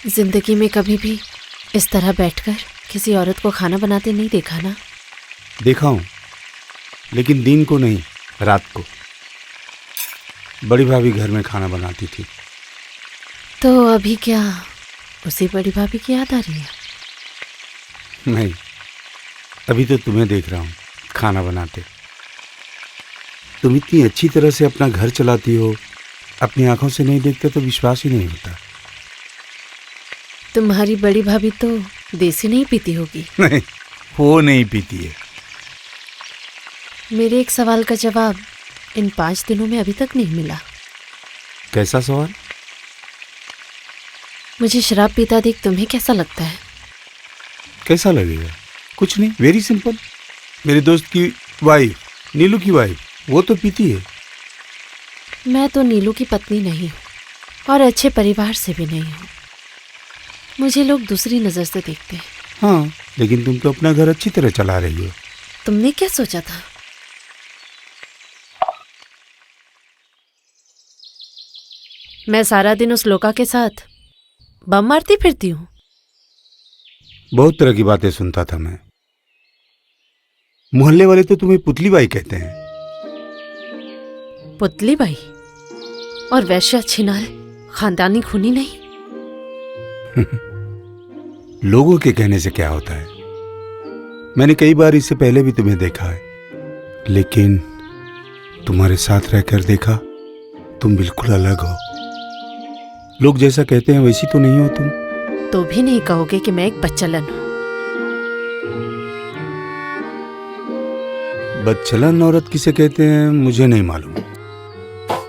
जिंदगी में कभी भी इस तरह बैठकर किसी औरत को खाना बनाते नहीं देखा ना? देखा हूँ, लेकिन दिन को नहीं, रात को। बड़ी भाभी घर में खाना बनाती थी। तो अभी क्या उसी बड़ी भाभी की याद आ रही है? नहीं, अभी तो तुम्हें देख रहा हूँ खाना बनाते। तुम इतनी अच्छी तरह से अपना घर चलाती हो, अपनी आंखों से नहीं देखते तो विश्वास ही नहीं होता। तुम्हारी बड़ी भाभी तो देसी नहीं पीती होगी। नहीं, वो नहीं पीती है। मेरे एक सवाल का जवाब इन 5 दिनों में अभी तक नहीं मिला। कैसा सवाल? मुझे शराब पीता देख तुम्हें कैसा लगता है? कैसा लगेगा? कुछ नहीं, वेरी सिंपल। मेरे दोस्त की वाइफ, नीलू की वाइफ, वो तो पीती है। मैं तो नीलू की पत्नी नहीं हूँ और अच्छे परिवार से भी नहीं हूँ। मुझे लोग दूसरी नज़र से देखते हैं। हाँ, लेकिन तुम तो अपना घर अच्छी तरह चला रही हो। तुमने क्या सोचा था? मैं सारा दिन उस लोका के साथ बम मारती फिरती हूँ? बहुत तरह की बातें सुनता था मैं। मोहल्ले वाले तो तुम्हें पुतली बाई कहते हैं। पुतली बाई? और वैश्या छिनार खानदानी खूनी नहीं? लोगों के कहने से क्या होता है? मैंने कई बार इससे पहले भी तुम्हें देखा है, लेकिन तुम्हारे साथ रहकर देखा, तुम बिल्कुल अलग हो। लोग जैसा कहते हैं वैसी तो नहीं हो तुम। तो भी नहीं कहोगे कि मैं एक बच्चलन हूँ? बदचलन औरत किसे कहते हैं मुझे नहीं मालूम।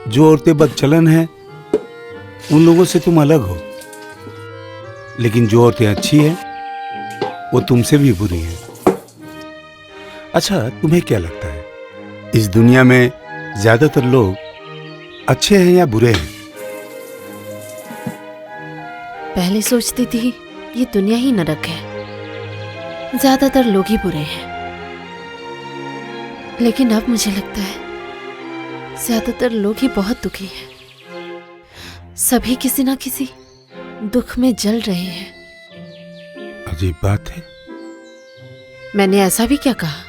जो औरतें बदचलन हैं उन लोगों से तुम अलग हो, लेकिन जो औरतें अच्छी हैं वो तुमसे भी बुरी हैं। अच्छा, तुम्हें क्या लगता है, इस दुनिया में ज्यादातर लोग अच्छे हैं या बुरे हैं? पहले सोचती थी ये दुनिया ही नरक है, ज्यादातर लोग ही बुरे हैं। लेकिन अब मुझे लगता है ज्यादातर लोग ही बहुत दुखी हैं। सभी किसी ना किसी दुख में जल रहे हैं। अजीब बात है। मैंने ऐसा भी क्या कहा?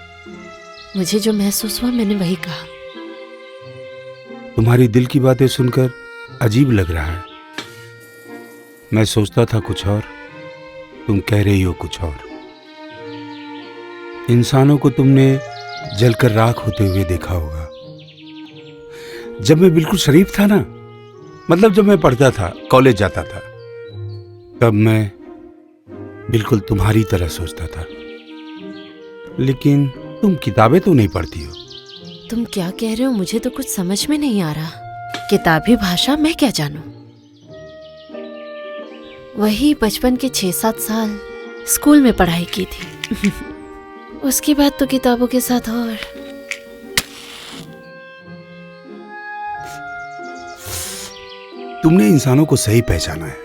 मुझे जो महसूस हुआ मैंने वही कहा। तुम्हारी दिल की बातें सुनकर अजीब लग रहा है। मैं सोचता था कुछ और, तुम कह रही हो कुछ और। इंसानों को तुमने जलकर राख होते हुए देखा होगा। जब मैं बिल्कुल शरीफ था ना, मतलब जब मैं पढ़ता था, कॉलेज जाता था, तब मैं बिल्कुल तुम्हारी तरह सोचता था। लेकिन तुम किताबें तो नहीं पढ़ती हो। तुम क्या कह रहे हो मुझे तो कुछ समझ में नहीं आ रहा। किताबी भाषा मैं क्या जानूं? वही बचपन के 6-7 साल स्कूल में पढ़ाई की थी। उसके बाद तो किताबों के साथ और। तुमने इंसानों को सही पहचाना है,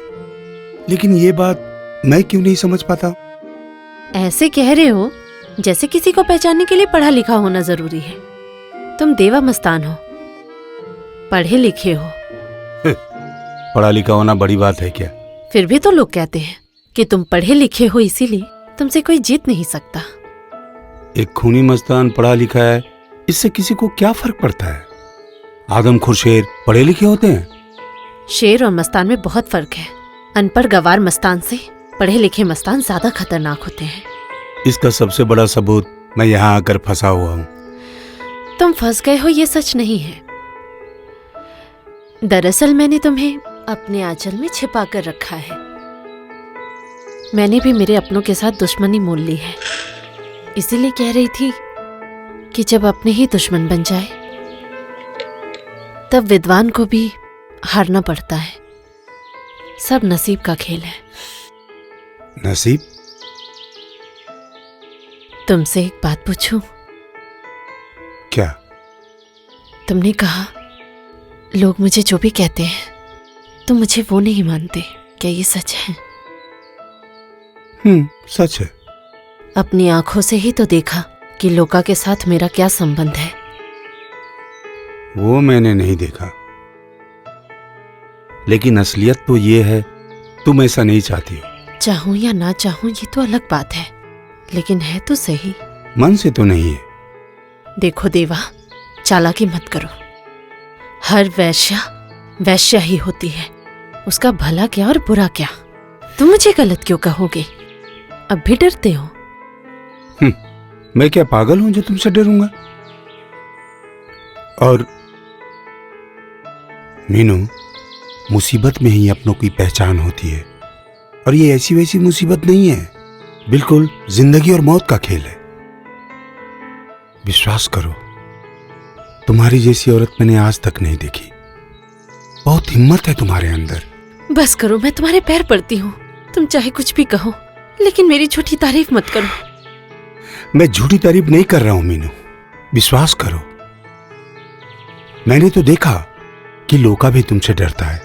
लेकिन ये बात मैं क्यों नहीं समझ पाता? ऐसे कह रहे हो जैसे किसी को पहचानने के लिए पढ़ा लिखा होना जरूरी है। तुम देवा मस्तान हो, पढ़े लिखे हो। पढ़ा लिखा होना बड़ी बात है क्या? फिर भी तो लोग कहते हैं कि तुम पढ़े लिखे हो, इसीलिए तुमसे कोई जीत नहीं सकता। एक खूनी मस्तान पढ़ा लिखा है, इससे किसी को क्या फर्क पड़ता है? आदमखोर शेर पढ़े लिखे होते हैं। शेर और मस्तान में बहुत फर्क है। अनपढ़ गवार मस्तान से पढ़े लिखे मस्तान ज्यादा खतरनाक होते हैं। इसका सबसे बड़ा सबूत मैं यहाँ आकर फंसा हुआ हूँ। तुम फंस गए हो ये सच नहीं है। दरअसल मैंने तुम्हें अपने आंचल में छिपा कर रखा है। मैंने भी मेरे अपनों के साथ दुश्मनी मोल ली है, इसीलिए कह रही थी कि जब अपने ही दुश्मन बन जाए तब विद्वान को भी हारना पड़ता है। सब नसीब का खेल है। नसीब? तुमसे एक बात पूछूं? क्या? तुमने कहा लोग मुझे जो भी कहते हैं तुम मुझे वो नहीं मानते, क्या ये सच है? सच है। अपनी आंखों से ही तो देखा कि लोका के साथ मेरा क्या संबंध है। वो मैंने नहीं देखा, लेकिन असलियत तो ये है तुम ऐसा नहीं चाहती हो। चाहूं या ना चाहूं ये तो अलग बात है, लेकिन है तो सही। मन से तो नहीं है। देखो देवा, चालाकी मत करो। हर वैश्या वैश्या ही होती है, उसका भला क्या और बुरा क्या। तुम मुझे गलत क्यों कहोगे? अब भी डरते हो? मैं क्या पागल हूं जो तुमसे डरूंगा? और मीनू, मुसीबत में ही अपनों की पहचान होती है, और ये ऐसी वैसी मुसीबत नहीं है, बिल्कुल जिंदगी और मौत का खेल है। विश्वास करो, तुम्हारी जैसी औरत मैंने आज तक नहीं देखी। बहुत हिम्मत है तुम्हारे अंदर। बस करो, मैं तुम्हारे पैर पड़ती हूँ। तुम चाहे कुछ भी कहो, लेकिन मेरी झूठी तारीफ मत करो। मैं झूठी तारीफ नहीं कर रहा हूं मीनू, विश्वास करो। मैंने तो देखा कि लोका भी तुमसे डरता है।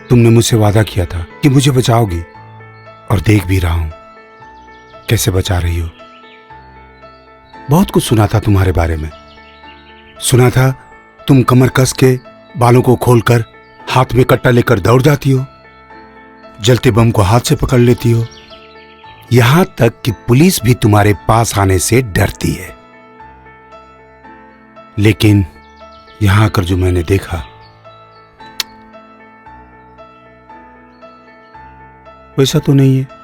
तुमने मुझसे वादा किया था कि मुझे बचाओगी, और देख भी रहा हूं कैसे बचा रही हो। बहुत कुछ सुना था तुम्हारे बारे में। सुना था तुम कमर कस के बालों को खोलकर हाथ में कट्टा लेकर दौड़ जाती हो, जलते बम को हाथ से पकड़ लेती हो, यहां तक कि पुलिस भी तुम्हारे पास आने से डरती है। लेकिन यहां आकर जो मैंने देखा, वैसा तो नहीं है।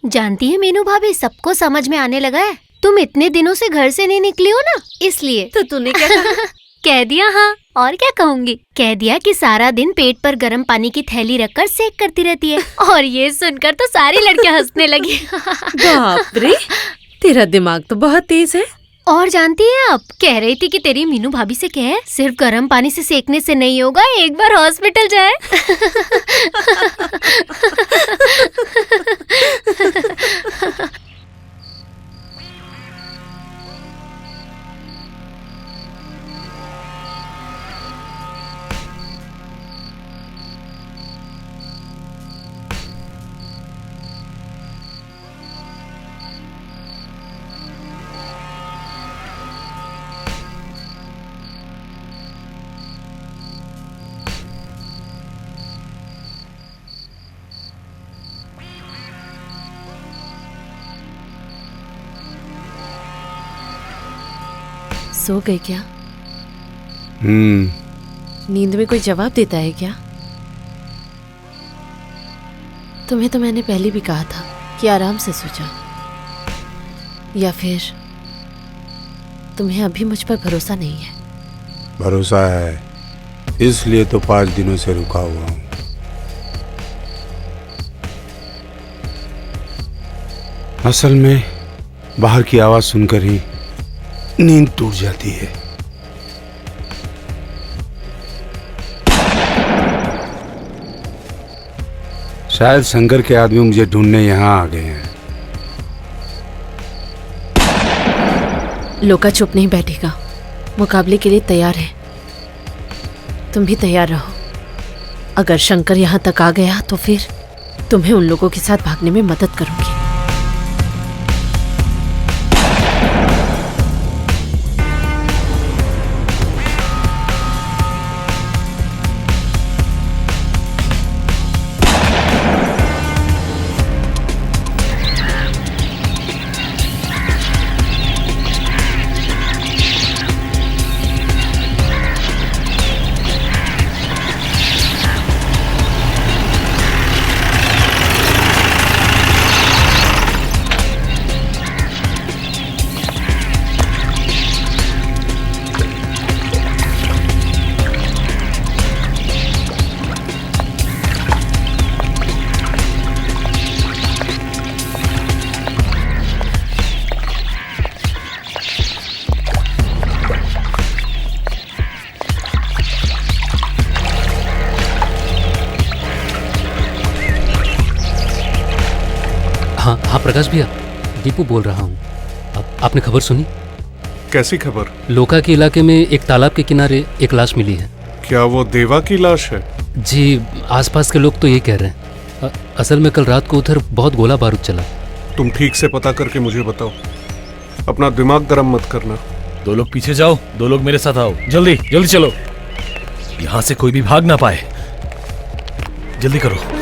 जानती है मीनू भाभी, सबको समझ में आने लगा है तुम इतने दिनों से घर से नहीं निकली हो ना, इसलिए। तो तूने क्या कहा? कह दिया। हाँ, और क्या कहूँगी। कह दिया कि सारा दिन पेट पर गर्म पानी की थैली रखकर सेक करती रहती है। और ये सुनकर तो सारी लड़कियां हंसने लगी। बाप रे, तेरा दिमाग तो बहुत तेज है। और जानती है, आप कह रही थी कि तेरी मीनू भाभी से कहे सिर्फ गर्म पानी से सेकने से नहीं होगा, एक बार हॉस्पिटल जाए। सो गए क्या? नींद में कोई जवाब देता है क्या? तुम्हें तो मैंने पहले भी कहा था कि आराम से सो जाओ। या फिर तुम्हें अभी मुझ पर भरोसा नहीं है? भरोसा है, इसलिए तो 5 दिनों से रुका हुआ हूं। असल में बाहर की आवाज सुनकर ही नींद टूट जाती है। शायद शंकर के आदमी मुझे ढूंढने यहां आ गए हैं। लोका चुप नहीं बैठेगा, मुकाबले के लिए तैयार है। तुम भी तैयार रहो। अगर शंकर यहां तक आ गया तो फिर तुम्हें उन लोगों के साथ भागने में मदद करूंगी। प्रकाश भैया, दीपू बोल रहा हूँ। आपने खबर सुनी? कैसी खबर? लोका के इलाके में एक तालाब के किनारे एक लाश मिली है। क्या वो देवा की लाश है? जी, आसपास के लोग तो ये कह रहे हैं। असल में कल रात को उधर बहुत गोला बारूद चला। तुम ठीक से पता करके मुझे बताओ, अपना दिमाग गर्म मत करना। 2 लोग पीछे जाओ, 2 लोग मेरे साथ आओ। जल्दी जल्दी चलो, यहां से कोई भी भाग ना पाए। जल्दी करो।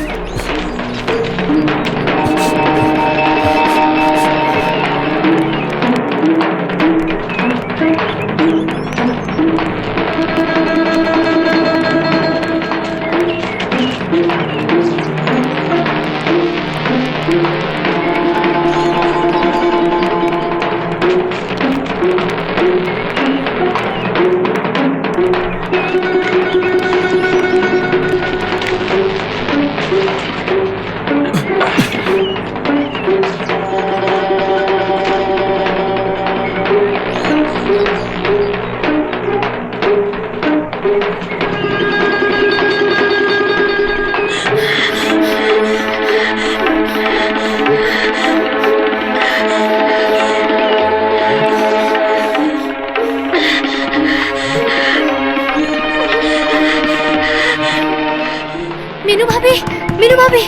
मीनू भाभी,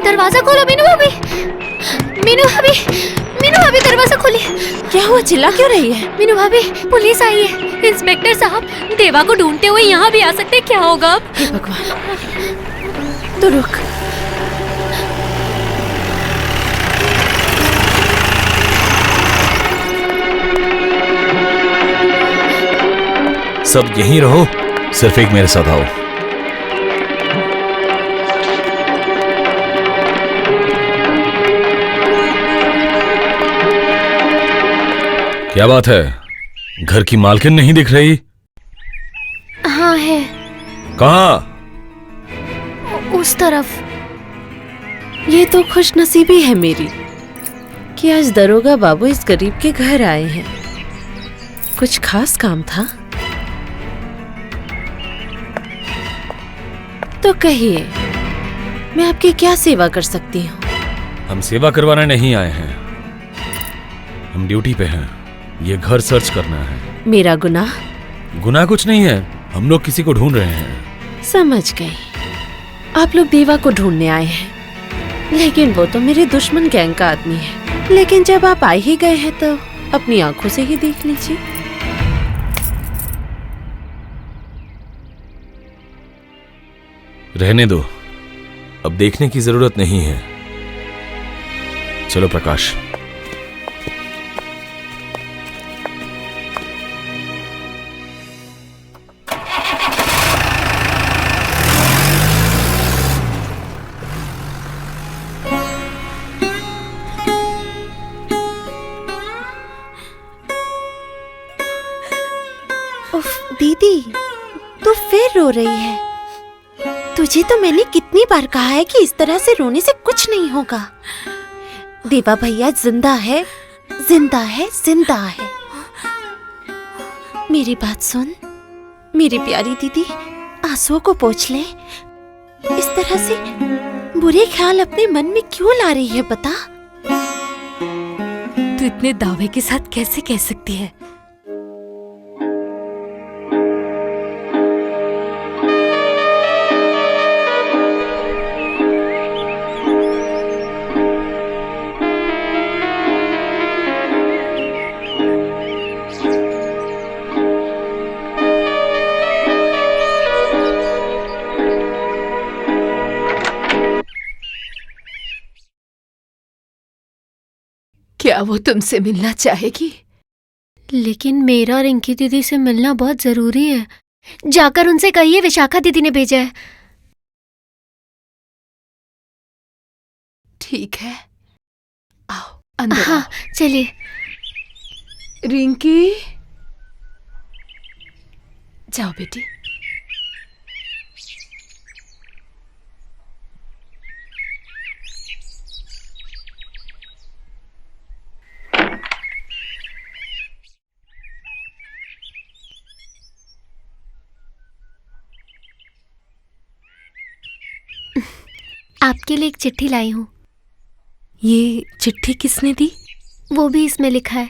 दरवाजा खोलो। मीनू भाभी, मीनू भाभी, मीनू भाभी, दरवाजा खोलिए। क्या हुआ, चिल्ला क्यों रही है? मीनू भाभी, पुलिस आई है। इंस्पेक्टर साहब देवा को ढूंढते हुए यहाँ भी आ सकते, क्या होगा अब? हे भगवान, तो रुक। सब यहीं रहो, सिर्फ एक मेरे साथ आओ। क्या बात है, घर की मालकिन नहीं दिख रही? हाँ है। कहाँ? उस तरफ। ये तो खुशनसीबी है मेरी कि आज दरोगा बाबू इस गरीब के घर आए हैं। कुछ खास काम था तो कहिए, मैं आपकी क्या सेवा कर सकती हूँ? हम सेवा करवाने नहीं आए हैं, हम ड्यूटी पे हैं। ये घर सर्च करना है। मेरा गुनाह? गुनाह कुछ नहीं है, हम लोग किसी को ढूंढ रहे हैं। समझ गई, आप लोग देवा को ढूंढने आए हैं, लेकिन वो तो मेरे दुश्मन गैंग का आदमी है। लेकिन जब आप आ ही गए हैं तो अपनी आंखों से ही देख लीजिए। रहने दो, अब देखने की जरूरत नहीं है। चलो प्रकाश। दीदी, तू फिर रो रही है? तुझे तो मैंने कितनी बार कहा है कि इस तरह से रोने से कुछ नहीं होगा। देवा भैया जिंदा है, जिंदा है, जिंदा है। मेरी बात सुन, मेरी प्यारी दीदी, आंसुओं को पोंछ ले। इस तरह से बुरे ख्याल अपने मन में क्यों ला रही है बता? तू इतने दावे के साथ कैसे कह सकती है? क्या वो तुमसे मिलना चाहेगी? लेकिन मेरा और रिंकी दीदी से मिलना बहुत जरूरी है। जाकर उनसे कहिए विशाखा दीदी ने भेजा है। ठीक है, आओ अंदर। हाँ चलिए। रिंकी, जाओ बेटी। आपके लिए एक चिट्ठी लाई हूँ। ये चिट्ठी किसने दी? वो भी इसमें लिखा है।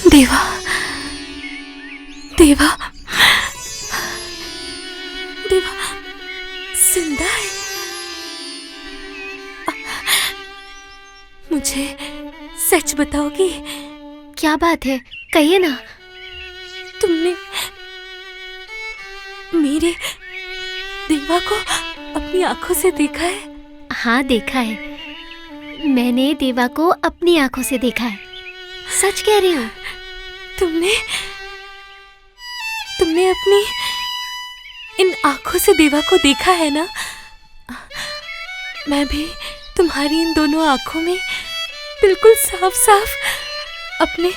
देवा, देवा, देवा जिंदा है। मुझे सच बताओगी? क्या बात है, कहिए ना। तुमने मेरे देवा को अपनी आंखों से देखा है? हाँ, देखा है। मैंने देवा को अपनी आंखों से देखा है। सच कह रही हूँ। तुमने अपनी इन आंखों से देवा को देखा है ना? मैं भी तुम्हारी इन दोनों आंखों में बिल्कुल साफ साफ अपने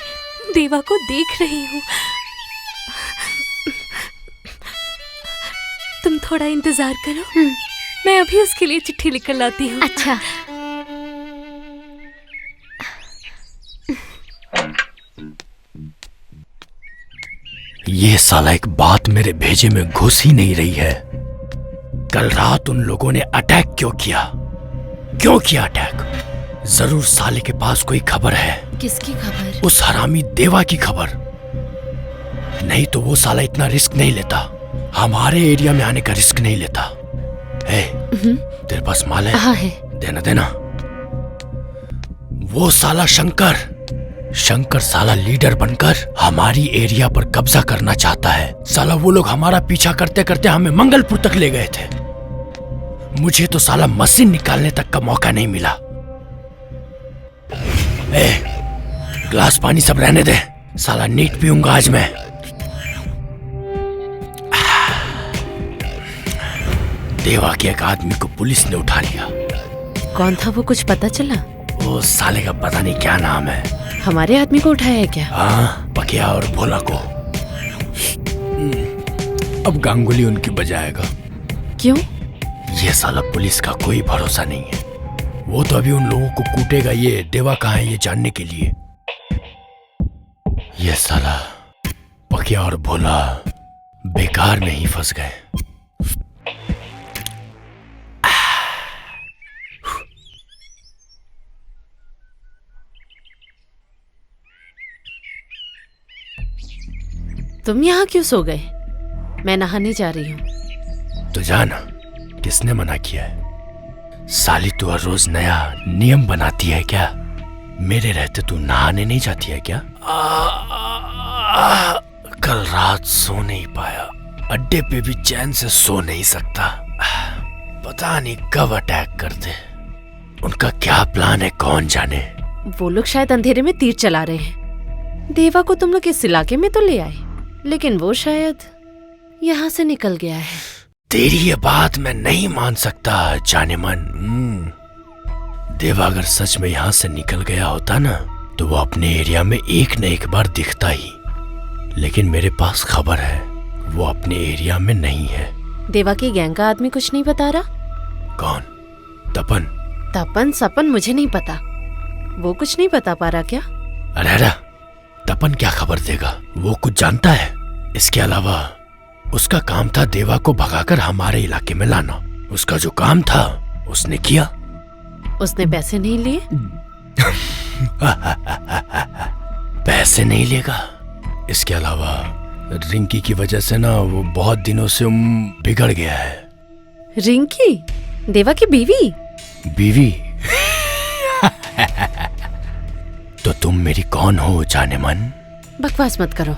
देवा को देख रही हूँ। तुम थोड़ा इंतजार करो, मैं अभी उसके लिए चिट्ठी लिख कर लाती हूँ। अच्छा। ये साला एक बात मेरे भेजे में घुस ही नहीं रही है। कल रात उन लोगों ने अटैक क्यों किया? क्यों किया अटैक? जरूर साले के पास कोई खबर है। किसकी खबर? उस हरामी देवा की खबर। नहीं तो वो साला इतना रिस्क नहीं लेता, हमारे एरिया में आने का रिस्क नहीं लेता। है तेरे पास माल है? हाँ है। देना। वो साला शंकर साला लीडर बनकर हमारी एरिया पर कब्जा करना चाहता है। साला वो लोग हमारा पीछा करते करते हमें मंगलपुर तक ले गए थे। मुझे तो साला मशीन निकालने तक का मौका नहीं मिला। ग्लास पानी सब रहने दे, साला नीट पीऊंगा आज मैं। देवा के एक आदमी को पुलिस ने उठा लिया। कौन था वो, कुछ पता चला? वो साले का पता नहीं क्या नाम है। हमारे आदमी को उठाया है क्या? हाँ, पकिया और भोला को। अब गांगुली उनकी बजाएगा। क्यों? ये साला पुलिस का कोई भरोसा नहीं है। वो तो अभी उन लोगों को कूटेगा ये देवा कहाँ है ये जानने के लिए। ये साला पकिया और भोला बेकार में ही फंस गए। तुम यहाँ क्यों सो गए? मैं नहाने जा रही हूँ। तो जाना, किसने मना किया है? साली तू हर रोज नया नियम बनाती है क्या? मेरे रहते तू नहाने नहीं जाती है क्या? कल रात सो नहीं पाया, अड्डे पे भी चैन से सो नहीं सकता। पता नहीं कब अटैक कर दे। उनका क्या प्लान है कौन जाने। वो लोग शायद अंधेरे में तीर चला रहे हैं। देवा को तुम लोग इस इलाके में तो ले आए, लेकिन वो शायद यहाँ से निकल गया है। तेरी ये बात मैं नहीं मान सकता जाने मन। देवा अगर सच में यहाँ से निकल गया होता ना, तो वो अपने एरिया में एक न एक बार दिखता ही। लेकिन मेरे पास खबर है वो अपने एरिया में नहीं है। देवा की गैंग का आदमी कुछ नहीं बता रहा? कौन? तपन? तपन सपन मुझे नहीं पता। वो कुछ नहीं बता पा रहा क्या? अरे तपन क्या खबर देगा? वो कुछ जानता है? इसके अलावा उसका काम था देवा को भगाकर हमारे इलाके में लाना। उसका जो काम था उसने किया। उसने पैसे नहीं लिए? पैसे नहीं लेगा। इसके अलावा रिंकी की वजह से ना वो बहुत दिनों से बिगड़ गया है। रिंकी? देवा की बीवी? बीवी? तो तुम मेरी कौन हो जाने मन? बकवास मत करो।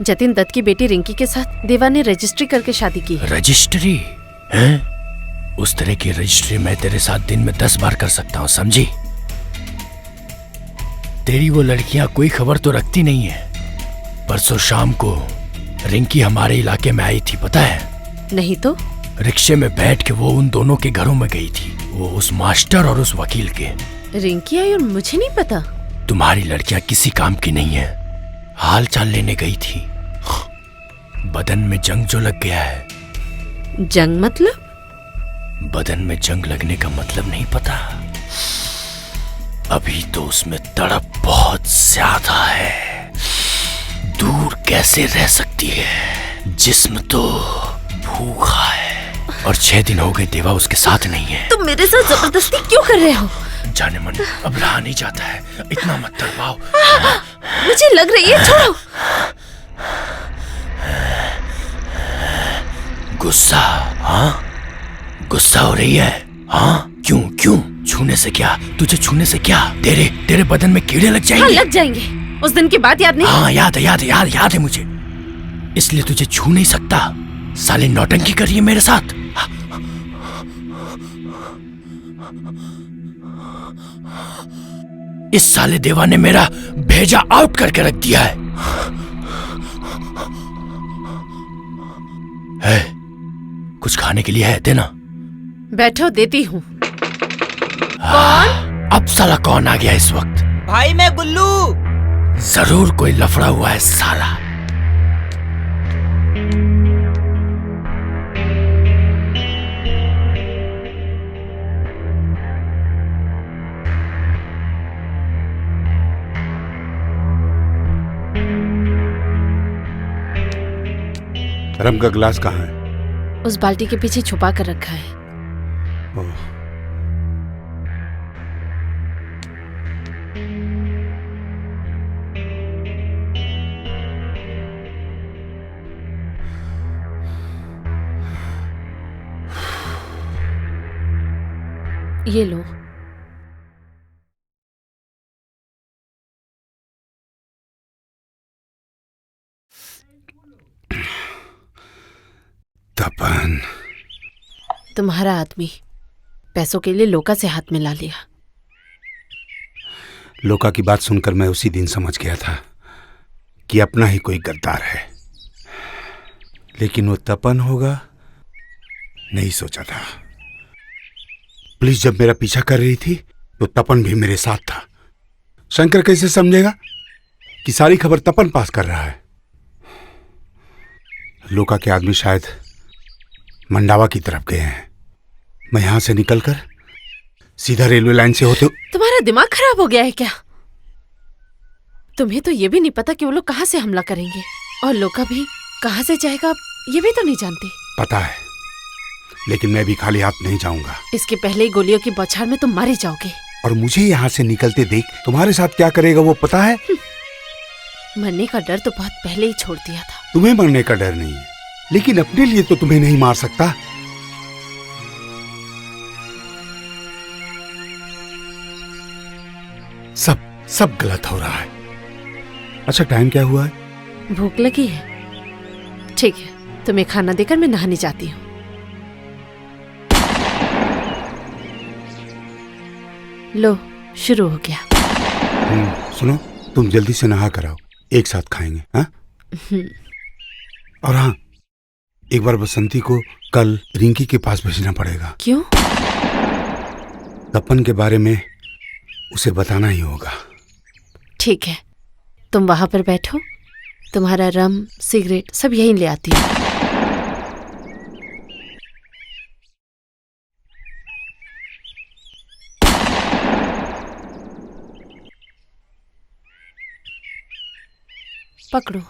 जतिन दत्त की बेटी रिंकी के साथ देवा ने रजिस्ट्री करके शादी की है। रजिस्ट्री? हैं? उस तरह की रजिस्ट्री मैं तेरे साथ दिन में 10 बार कर सकता हूँ, समझी? तेरी वो लड़कियां कोई खबर तो रखती नहीं है। परसों शाम को रिंकी हमारे इलाके में आई थी, पता है? नहीं तो? रिक्शे में बैठ के वो उन दोनों के घरों में गई थी, वो उस मास्टर और उस वकील के। रिंकी आई और मुझे नहीं पता? तुम्हारी लड़कियां किसी काम की नहीं है, हाल चाल लेने गई थी। बदन में जंग जो लग गया है। जंग मतलब? बदन में जंग लगने का मतलब नहीं पता? अभी तो उसमें तड़प बहुत ज्यादा है। दूर कैसे रह सकती है? जिस्म तो भूखा है और 6 दिन हो गए देवा उसके साथ नहीं है। तुम मेरे साथ जबरदस्ती क्यों कर रहे हो? जाने मन अब रहा नहीं जाता है, इतना मत तड़पाओ। मुझे लग रही है, छोड़ो। गुस्सा? हाँ, गुस्सा हो रही है? हाँ, क्यों क्यों? छूने से क्या? तुझे छूने से क्या? तेरे बदन में कीड़े लग जाएंगे। हाँ, लग जाएंगे। उस दिन की बात याद नहीं? हाँ, याद है मुझे। इसलिए तुझे छू नहीं सकता। साले नौटंकी कर रही है मेरे साथ। इस साले देवा ने मेरा भेजा आउट करके रख दिया है। कुछ खाने के लिए है? देना। बैठो, देती हूँ। कौन? अब साला कौन आ गया इस वक्त? भाई मैं गुल्लू। जरूर कोई लफड़ा हुआ है साला। रम का गिलास कहाँ है? उस बाल्टी के पीछे छुपा कर रखा है। ओह, ये लो। तपन, तुम्हारा आदमी पैसों के लिए लोका से हाथ मिला लिया। लोका की बात सुनकर मैं उसी दिन समझ गया था कि अपना ही कोई गद्दार है, लेकिन वो तपन होगा नहीं सोचा था। पुलिस जब मेरा पीछा कर रही थी तो तपन भी मेरे साथ था। शंकर कैसे समझेगा कि सारी खबर तपन पास कर रहा है? लोका के आदमी शायद मंडावा की तरफ गए हैं। मैं यहां से निकलकर सीधा रेलवे लाइन से होते। तुम्हारा दिमाग खराब हो गया है क्या? तुम्हें तो ये भी नहीं पता कि वो लोग कहाँ से हमला करेंगे, और लोका भी कहाँ से जाएगा ये भी तो नहीं जानते। पता है, लेकिन मैं भी खाली हाथ नहीं जाऊंगा। इसके पहले ही गोलियों की बौछार में तुम मारे जाओगे। और मुझे यहाँ से निकलते देख तुम्हारे साथ क्या करेगा वो पता है? मरने का डर तो बहुत पहले ही छोड़ दिया था। तुम्हें मरने का डर नहीं है, लेकिन अपने लिए तो तुम्हें नहीं मार सकता। सब गलत हो रहा है। अच्छा, टाइम क्या हुआ है? भूख लगी है? ठीक है, तुम्हें खाना देकर मैं नहाने जाती हूँ। लो, शुरू हो गया। सुनो, तुम जल्दी से नहा कर आओ, एक साथ खाएंगे। हाँ? और हाँ, एक बार बसंती को कल रिंकी के पास भेजना पड़ेगा। क्यों? तपन के बारे में उसे बताना ही होगा। ठीक है, तुम वहां पर बैठो, तुम्हारा रम सिगरेट सब यहीं ले आती हूँ। पकड़ो।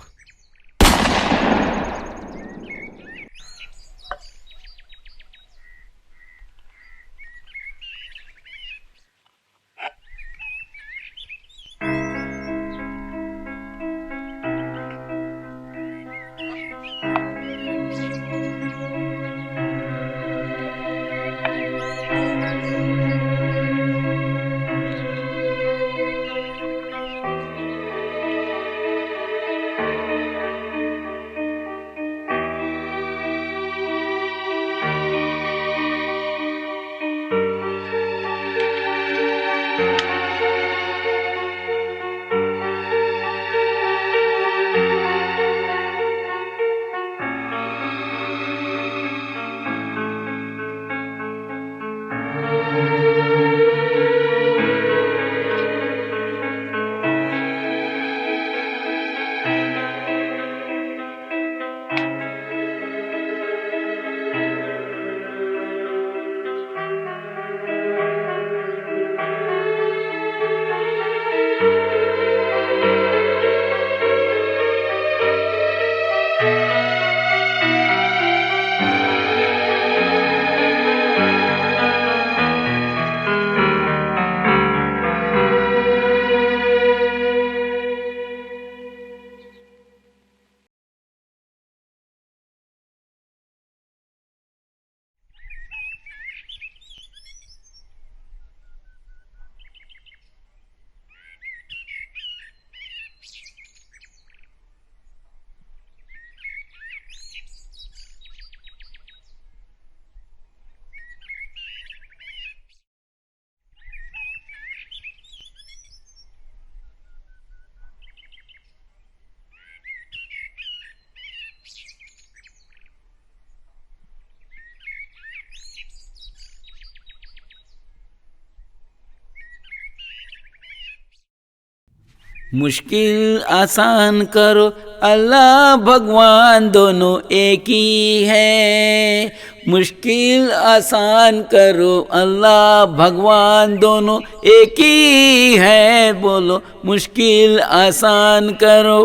मुश्किल आसान करो अल्लाह भगवान दोनों एक ही है। मुश्किल आसान करो अल्लाह भगवान दोनों एक ही है। बोलो मुश्किल आसान करो।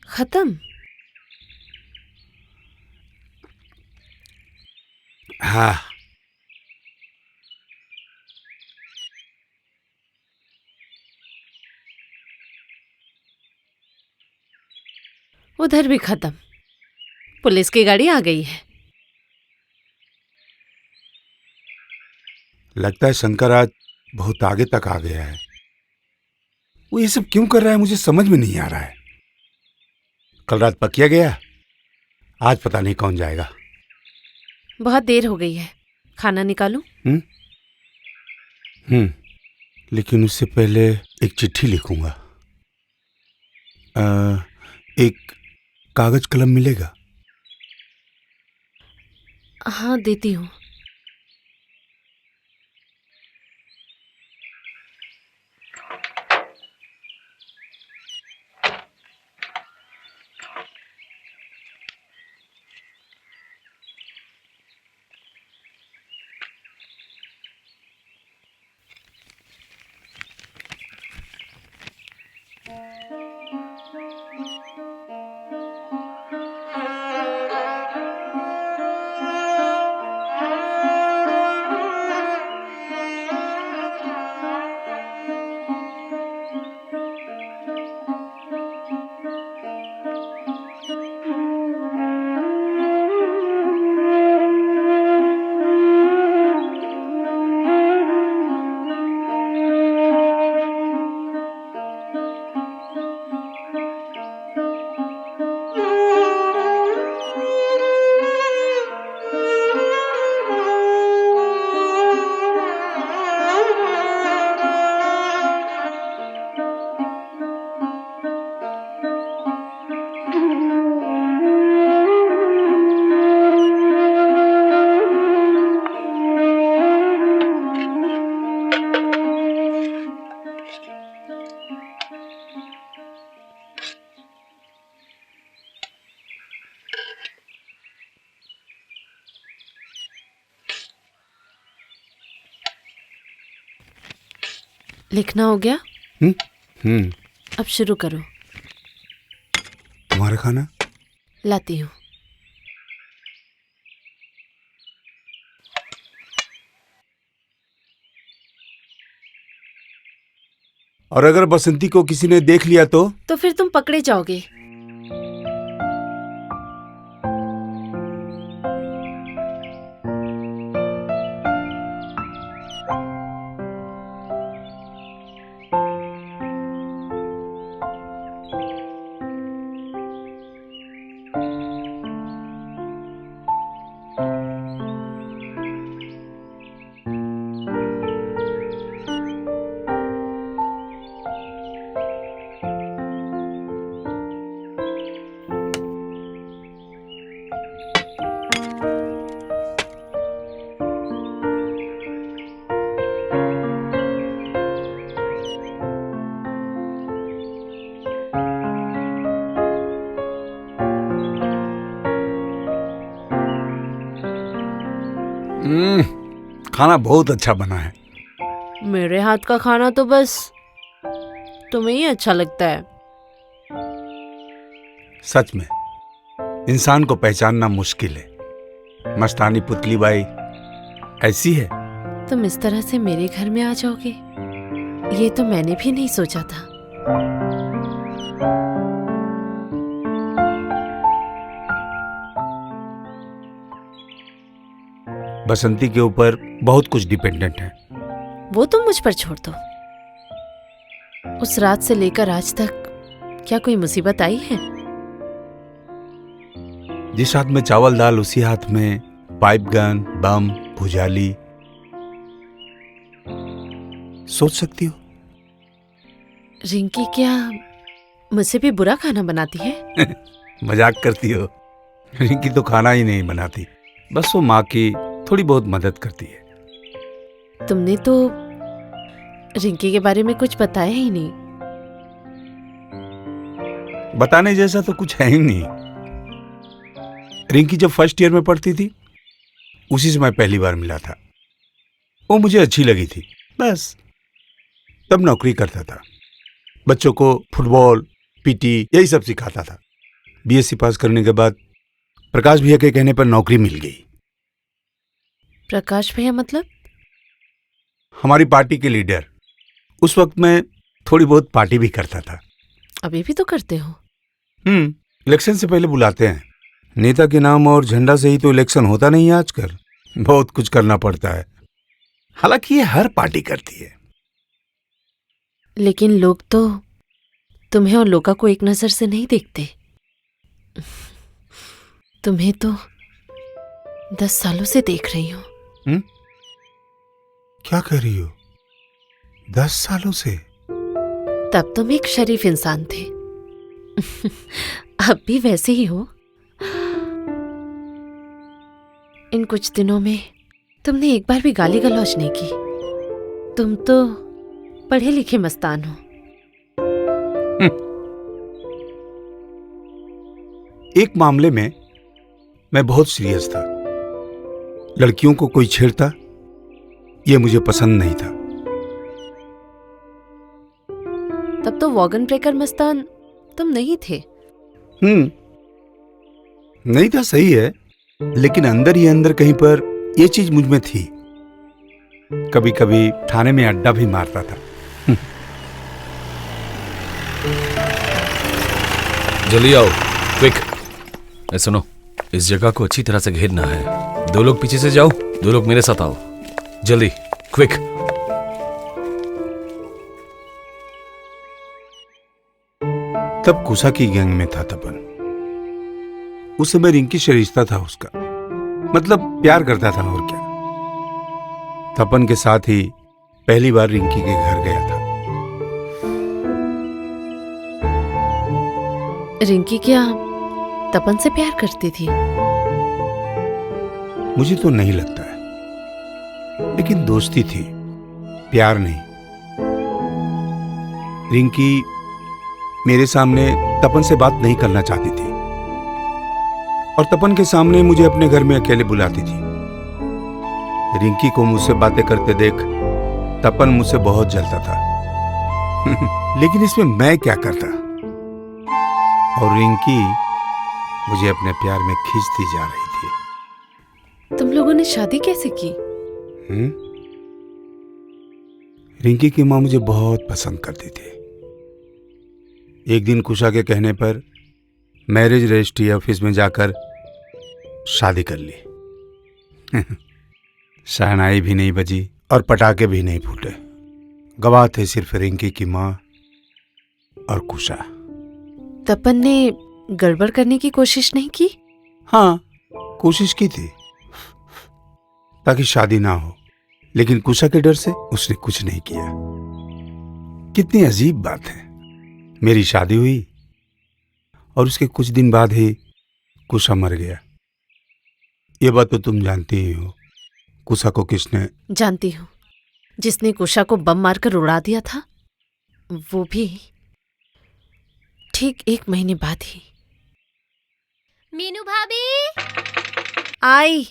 खत्म? हाँ, उधर भी खत्म। पुलिस की गाड़ी आ गई है। लगता है शंकर आज बहुत आगे तक आ गया है। वो ये सब क्यों कर रहा है मुझे समझ में नहीं आ रहा है। कल रात पकिया गया, आज पता नहीं कौन जाएगा। बहुत देर हो गई है, खाना निकालूं? लेकिन उससे पहले एक चिट्ठी लिखूंगा। एक कागज कलम मिलेगा? हाँ, देती हूँ। लिखना हो गया? अब शुरू करो। तुम्हारा खाना लाती हूँ। और अगर बसंती को किसी ने देख लिया तो फिर तुम पकड़े जाओगे। खाना बहुत अच्छा बना है। मेरे हाथ का खाना तो बस तुम्हें ही अच्छा लगता है। सच में इंसान को पहचानना मुश्किल है। मस्तानी पुतली बाई ऐसी है। तुम इस तरह से मेरे घर में आ जाओगे? ये तो मैंने भी नहीं सोचा था। बसंती के ऊपर बहुत कुछ डिपेंडेंट है। वो तुम मुझ पर छोड़ दो। उस रात से लेकर आज तक क्या कोई मुसीबत आई है? जिस हाथ में चावल दाल उसी हाथ में पाइप गन, बम, भुजाली। सोच सकती हो? रिंकी क्या मुझसे भी बुरा खाना बनाती है? मजाक करती हो? रिंकी तो खाना ही नहीं बनाती, बस वो माँ की थोड़ी बहुत मदद करती है। तुमने तो रिंकी के बारे में कुछ बताया ही नहीं। बताने जैसा तो कुछ है ही नहीं। रिंकी जब फर्स्ट ईयर में पढ़ती थी उसी से मैं पहली बार मिला था। वो मुझे अच्छी लगी थी, बस। तब नौकरी करता था, बच्चों को फुटबॉल, पीटी यही सब सिखाता था। बीएससी पास करने के बाद प्रकाश भैया के कहने पर नौकरी मिल गई। प्रकाश भैया मतलब? हमारी पार्टी के लीडर। उस वक्त मैं थोड़ी बहुत पार्टी भी करता था। अभी भी तो करते हो? इलेक्शन से पहले बुलाते हैं। नेता के नाम और झंडा से ही तो इलेक्शन होता नहीं है आजकल। बहुत कुछ करना पड़ता है। हालांकि ये हर पार्टी करती है। लेकिन लोग तो तुम्हें और लोका को एक नजर से नहीं देखते। तुम्हें तो 10 सालों से देख रही हूं। क्या कह रही हो? 10 सालों से? तब तुम एक शरीफ इंसान थे। अब भी वैसे ही हो। इन कुछ दिनों में तुमने एक बार भी गाली गलौज नहीं की। तुम तो पढ़े लिखे मस्तान हो। एक मामले में मैं बहुत सीरियस था। लड़कियों को कोई छेड़ता ये मुझे पसंद नहीं था। तब तो वॉगन ब्रेकर मस्तान तुम नहीं थे। नहीं था, सही है, लेकिन अंदर ही अंदर कहीं पर ये चीज मुझ में थी। कभी कभी थाने में अड्डा भी मारता था। जल्दी आओ, क्विक। सुनो, इस जगह को अच्छी तरह से घेरना है। 2 लोग पीछे से जाओ, 2 लोग मेरे साथ आओ। जल्दी, क्विक। तब कुशा की गैंग में था तपन। उस समय रिंकी से रिश्ता था उसका, मतलब प्यार करता था और क्या। तपन के साथ ही पहली बार रिंकी के घर गया था। रिंकी क्या तपन से प्यार करती थी? मुझे तो नहीं लगता है, लेकिन दोस्ती थी, प्यार नहीं। रिंकी मेरे सामने तपन से बात नहीं करना चाहती थी और तपन के सामने मुझे अपने घर में अकेले बुलाती थी। रिंकी को मुझसे बातें करते देख तपन मुझसे बहुत जलता था। लेकिन इसमें मैं क्या करता? और रिंकी मुझे अपने प्यार में खींचती जा रही थी। तुम लोगों ने शादी कैसे की? रिंकी की माँ मुझे बहुत पसंद करती थी। एक दिन कुशा के कहने पर मैरिज रजिस्ट्री ऑफिस में जाकर शादी कर ली। शहनाई भी नहीं बजी और पटाखे भी नहीं फूटे। गवाह थे सिर्फ रिंकी की माँ और कुशा। तपन ने गड़बड़ करने की कोशिश नहीं की? हाँ, कोशिश की थी ताकि शादी ना हो, लेकिन कुशा के डर से उसने कुछ नहीं किया। कितनी अजीब बात है। मेरी शादी हुई और उसके कुछ दिन बाद ही कुशा मर गया। ये बात तो तुम जानती ही हो। कुशा को किसने? जानती हूँ, जिसने कुशा को बम मारकर उड़ा दिया था, वो भी ठीक 1 महीने बाद ही। मीनू भाभी, आई।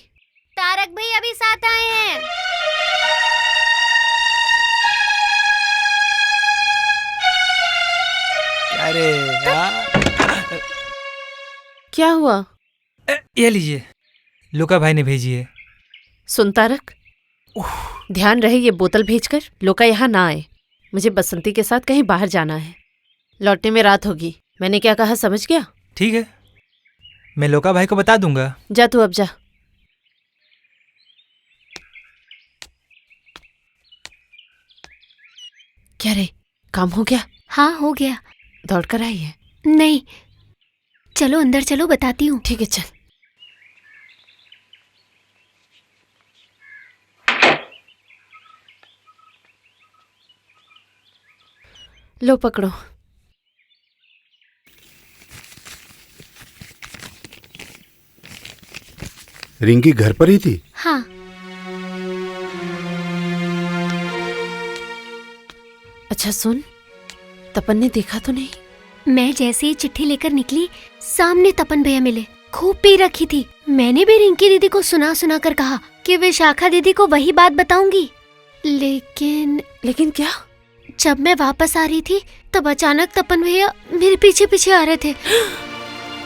तारक भैया भी साथ आए हैं। अरे क्या हुआ? ये लीजिए, लुका भाई ने भेजी है। सुन तारक, ध्यान रहे ये बोतल भेजकर लोका यहाँ ना आए। मुझे बसंती के साथ कहीं बाहर जाना है। लौटने में रात होगी। मैंने क्या कहा समझ गया? ठीक है, मैं लोका भाई को बता दूंगा। जा तू अब जा। क्या रे, काम हो गया? हाँ हो गया। दौड़ कर आई है? नहीं, चलो अंदर चलो, बताती हूँ। ठीक है चल। लो पकड़ो। रिंकी घर पर ही थी? हाँ। अच्छा सुन, तपन ने देखा तो नहीं? मैं जैसे ही चिट्ठी लेकर निकली, सामने तपन भैया मिले। खूब पी रखी थी। मैंने भी रिंकी दीदी को सुना सुना कर कहा कि विशाखा दीदी को वही बात बताऊंगी, लेकिन क्या? जब मैं वापस आ रही थी तब अचानक तपन भैया मेरे पीछे पीछे आ रहे थे।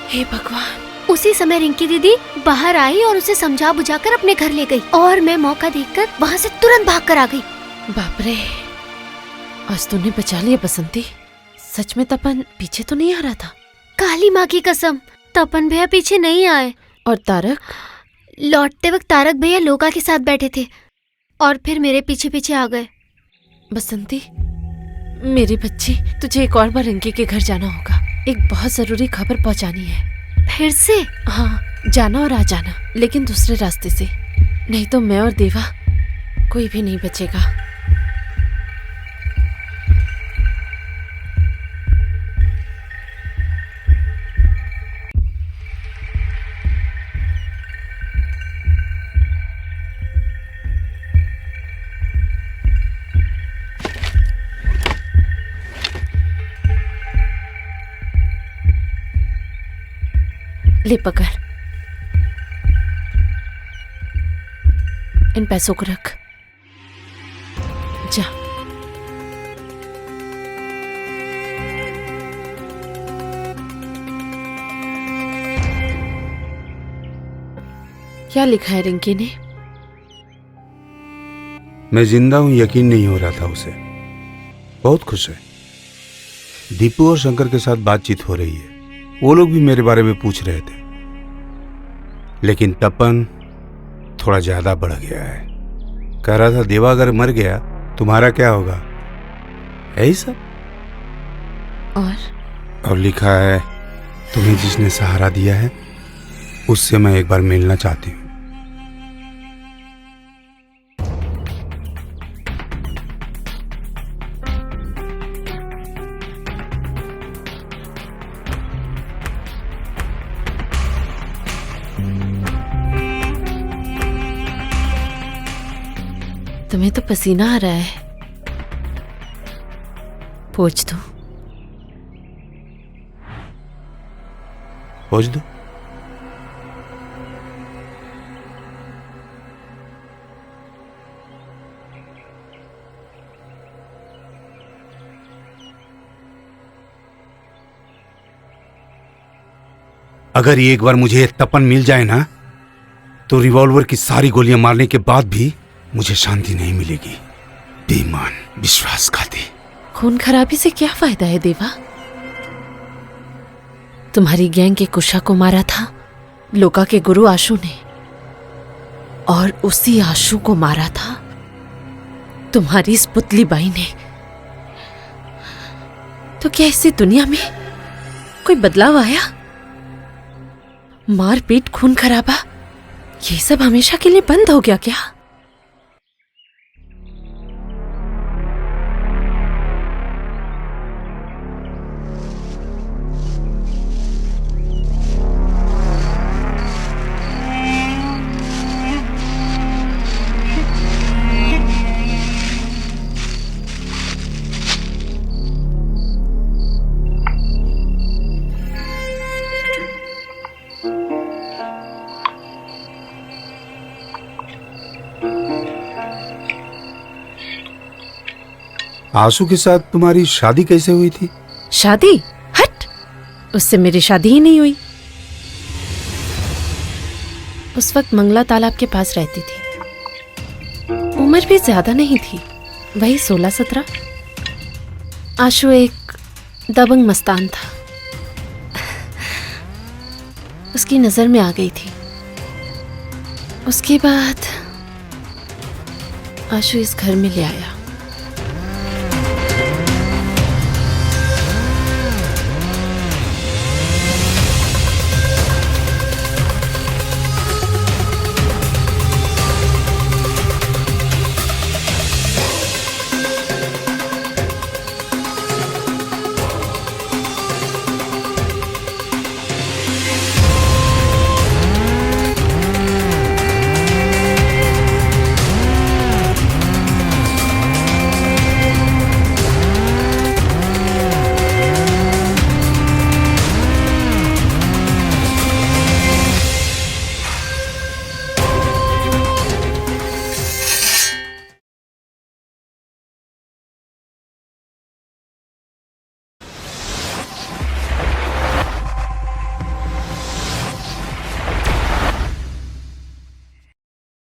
हे भगवान! उसी समय रिंकी दीदी बाहर आई और उसे समझा बुझाकर अपने घर ले गई और मैं मौका देखकर वहाँ से तुरंत भागकर आ गई। बाप रे, आज तूने बचा लिया बसंती। सच में तपन पीछे तो नहीं आ रहा था? काली माँ की कसम, तपन भैया पीछे नहीं आए। और तारक? लौटते वक्त तारक भैया लोका के साथ बैठे थे और फिर मेरे पीछे पीछे आ गए। बसंती मेरी बच्ची, तुझे एक और बार रिंकी के घर जाना होगा। एक बहुत जरूरी खबर पहुंचानी है। फिर से? हाँ, जाना और आ जाना, लेकिन दूसरे रास्ते से। नहीं तो मैं और देवा कोई भी नहीं बचेगा। ले पकड़, इन पैसों को रख। जा। क्या लिखा है रिंकी ने? मैं जिंदा हूं यकीन नहीं हो रहा था उसे। बहुत खुश है। दीपू और शंकर के साथ बातचीत हो रही है। वो लोग भी मेरे बारे में पूछ रहे थे, लेकिन तपन थोड़ा ज्यादा बढ़ गया है। कह रहा था देवा अगर मर गया तुम्हारा क्या होगा, यही सब। और लिखा है तुम्हें जिसने सहारा दिया है उससे मैं एक बार मिलना चाहती हूँ। तुम्हें तो पसीना आ रहा है, पोंछ दो। पोंछ दो। अगर ये एक बार मुझे तपन मिल जाए ना, तो रिवॉल्वर की सारी गोलियां मारने के बाद भी मुझे शांति नहीं मिलेगी। बेईमान, विश्वासघाती। खून खराबी से क्या फायदा है देवा? तुम्हारी गैंग के कुशा को मारा था लोका के गुरु आशु ने, और उसी आशु को मारा था तुम्हारी इस पुतली बाई ने। तो क्या इससे दुनिया में कोई बदलाव आया? मारपीट, खून खराबा, ये सब हमेशा के लिए बंद हो गया क्या? आशु के साथ तुम्हारी शादी कैसे हुई थी? शादी? हट, उससे मेरी शादी ही नहीं हुई। उस वक्त मंगला तालाब के पास रहती थी। उम्र भी ज्यादा नहीं थी, वही 16-17। आशु एक दबंग मस्तान था। उसकी नजर में आ गई थी। उसके बाद आशु इस घर में ले आया।